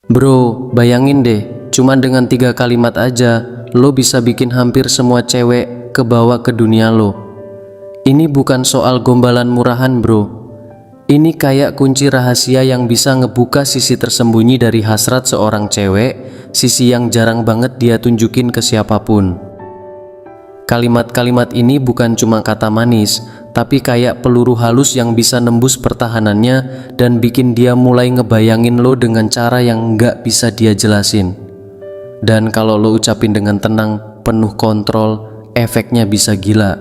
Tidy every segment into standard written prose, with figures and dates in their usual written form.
Bro, bayangin deh, cuma dengan 3 kalimat aja, lo bisa bikin hampir semua cewek kebawa ke dunia lo. Ini bukan soal gombalan murahan bro. Ini kayak kunci rahasia yang bisa ngebuka sisi tersembunyi dari hasrat seorang cewek, sisi yang jarang banget dia tunjukin ke siapapun. Kalimat-kalimat ini bukan cuma kata manis, tapi kayak peluru halus yang bisa nembus pertahanannya dan bikin dia mulai ngebayangin lo dengan cara yang nggak bisa dia jelasin. Dan kalau lo ucapin dengan tenang, penuh kontrol, efeknya bisa gila.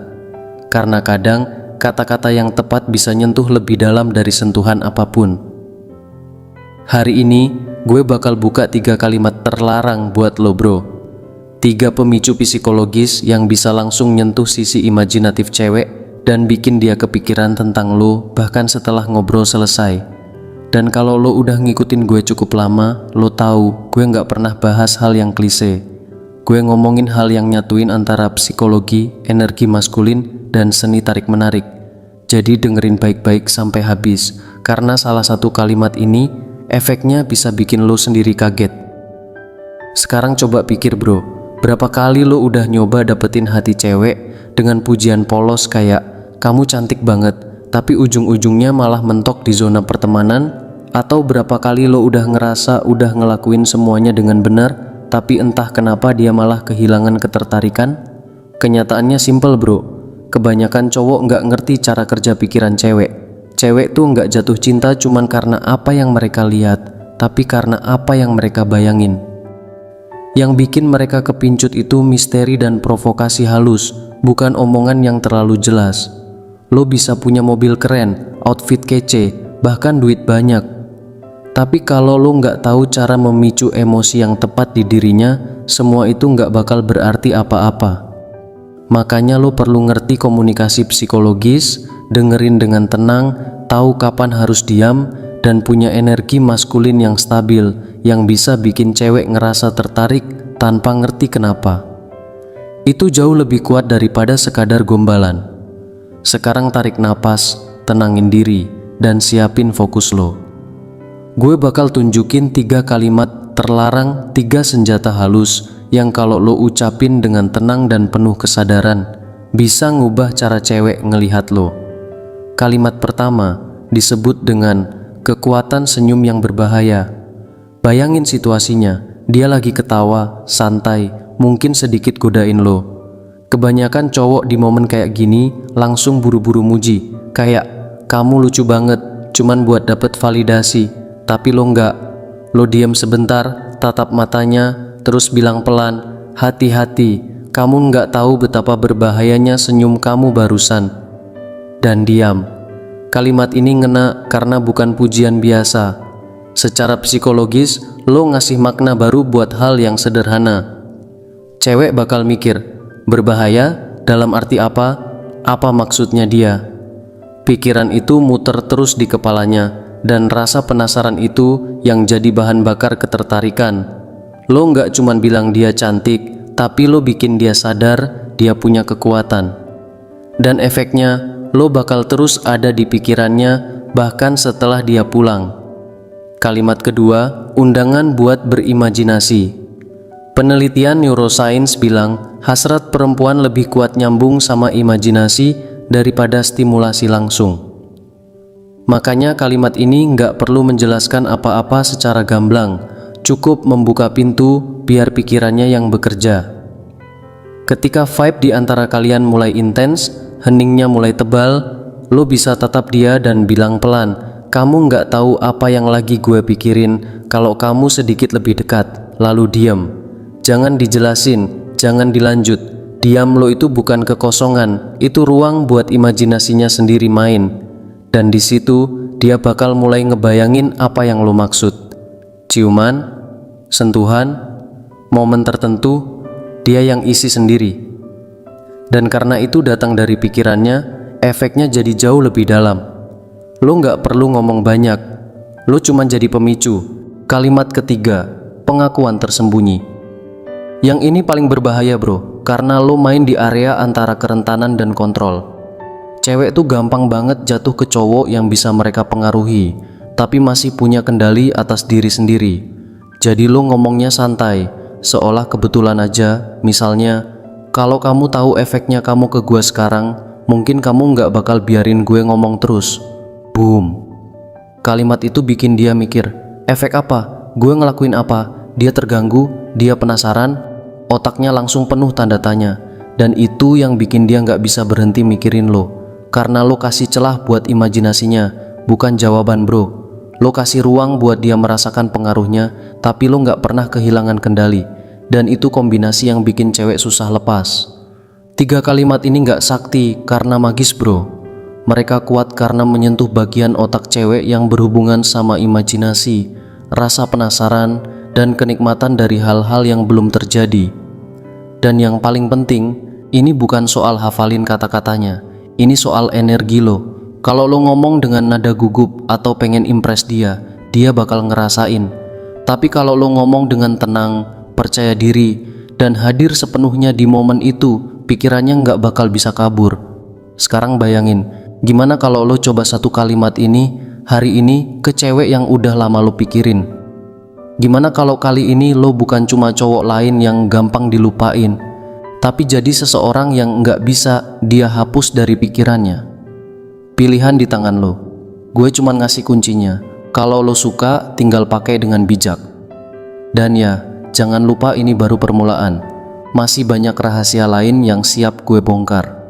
Karena kadang kata-kata yang tepat bisa nyentuh lebih dalam dari sentuhan apapun. Hari ini gue bakal buka 3 kalimat terlarang buat lo bro. 3 pemicu psikologis yang bisa langsung nyentuh sisi imajinatif cewek dan bikin dia kepikiran tentang lo bahkan setelah ngobrol selesai. Dan kalau lo udah ngikutin gue cukup lama, lo tahu gue gak pernah bahas hal yang klise. Gue ngomongin hal yang nyatuin antara psikologi, energi maskulin, dan seni tarik-menarik. Jadi dengerin baik-baik sampai habis, karena salah satu kalimat ini efeknya bisa bikin lo sendiri kaget. Sekarang coba pikir bro, berapa kali lo udah nyoba dapetin hati cewek dengan pujian polos kayak kamu cantik banget, tapi ujung-ujungnya malah mentok di zona pertemanan? Atau berapa kali lo udah ngerasa udah ngelakuin semuanya dengan benar, tapi entah kenapa dia malah kehilangan ketertarikan? Kenyataannya simple bro, kebanyakan cowok nggak ngerti cara kerja pikiran cewek. Cewek tuh nggak jatuh cinta cuman karena apa yang mereka lihat, tapi karena apa yang mereka bayangin. Yang bikin mereka kepincut itu misteri dan provokasi halus, bukan omongan yang terlalu jelas. Lo bisa punya mobil keren, outfit kece, bahkan duit banyak. Tapi kalau lo nggak tahu cara memicu emosi yang tepat di dirinya, semua itu nggak bakal berarti apa-apa. Makanya lo perlu ngerti komunikasi psikologis, dengerin dengan tenang, tahu kapan harus diam, dan punya energi maskulin yang stabil, yang bisa bikin cewek ngerasa tertarik tanpa ngerti kenapa. Itu jauh lebih kuat daripada sekadar gombalan. Sekarang tarik napas, tenangin diri, dan siapin fokus lo. Gue bakal tunjukin 3 kalimat terlarang, 3 senjata halus yang kalau lo ucapin dengan tenang dan penuh kesadaran, bisa ngubah cara cewek ngelihat lo. Kalimat pertama disebut dengan kekuatan senyum yang berbahaya. Bayangin situasinya, dia lagi ketawa, santai, mungkin sedikit godain lo. Kebanyakan cowok di momen kayak gini langsung buru-buru muji, kayak kamu lucu banget, cuman buat dapet validasi. Tapi lo enggak, lo diam sebentar, tatap matanya, terus bilang pelan, hati-hati, kamu enggak tahu betapa berbahayanya senyum kamu barusan. Dan diam. Kalimat ini ngena karena bukan pujian biasa. Secara psikologis, lo ngasih makna baru buat hal yang sederhana. Cewek bakal mikir, berbahaya dalam arti apa? Apa maksudnya dia? Pikiran itu muter terus di kepalanya. Dan rasa penasaran itu yang jadi bahan bakar ketertarikan. Lo nggak cuman bilang dia cantik, tapi lo bikin dia sadar dia punya kekuatan. Dan efeknya, lo bakal terus ada di pikirannya bahkan setelah dia pulang. Kalimat kedua, undangan buat berimajinasi. Penelitian neuroscience bilang hasrat perempuan lebih kuat nyambung sama imajinasi daripada stimulasi langsung. Makanya kalimat ini nggak perlu menjelaskan apa-apa secara gamblang, cukup membuka pintu biar pikirannya yang bekerja. Ketika vibe di antara kalian mulai intens, heningnya mulai tebal, lo bisa tatap dia dan bilang pelan, kamu nggak tahu apa yang lagi gue pikirin. Kalau kamu sedikit lebih dekat, lalu diam. Jangan dijelasin, jangan dilanjut. Diam lo itu bukan kekosongan, itu ruang buat imajinasinya sendiri main. Dan di situ dia bakal mulai ngebayangin apa yang lo maksud. Ciuman, sentuhan, momen tertentu, dia yang isi sendiri. Dan karena itu datang dari pikirannya, efeknya jadi jauh lebih dalam. Lo nggak perlu ngomong banyak, lo cuma jadi pemicu. Kalimat ketiga, pengakuan tersembunyi. Yang ini paling berbahaya bro, karena lo main di area antara kerentanan dan kontrol. Cewek tuh gampang banget jatuh ke cowok yang bisa mereka pengaruhi, tapi masih punya kendali atas diri sendiri. Jadi lo ngomongnya santai, seolah kebetulan aja. Misalnya, kalau kamu tahu efeknya kamu ke gue sekarang, mungkin kamu nggak bakal biarin gue ngomong terus. Boom. Kalimat itu bikin dia mikir, efek apa? Gue ngelakuin apa? Dia terganggu, dia penasaran, otaknya langsung penuh tanda tanya. Dan itu yang bikin dia nggak bisa berhenti mikirin lo. Karena lo kasih celah buat imajinasinya, bukan jawaban bro. Lo kasih ruang buat dia merasakan pengaruhnya, tapi lo nggak pernah kehilangan kendali. Dan itu kombinasi yang bikin cewek susah lepas. 3 kalimat ini nggak sakti karena magis bro. Mereka kuat karena menyentuh bagian otak cewek yang berhubungan sama imajinasi, rasa penasaran, dan kenikmatan dari hal-hal yang belum terjadi. Dan yang paling penting, ini bukan soal hafalin kata-katanya. Ini soal energi lo. Kalau lo ngomong dengan nada gugup atau pengen impress dia, dia bakal ngerasain. Tapi kalau lo ngomong dengan tenang, percaya diri, dan hadir sepenuhnya di momen itu, pikirannya nggak bakal bisa kabur. Sekarang bayangin, gimana kalau lo coba 1 kalimat ini hari ini ke cewek yang udah lama lo pikirin? Gimana kalau kali ini lo bukan cuma cowok lain yang gampang dilupain, tapi jadi seseorang yang nggak bisa dia hapus dari pikirannya? Pilihan di tangan lo. Gue cuma ngasih kuncinya. Kalau lo suka, tinggal pakai dengan bijak. Dan ya, jangan lupa ini baru permulaan. Masih banyak rahasia lain yang siap gue bongkar.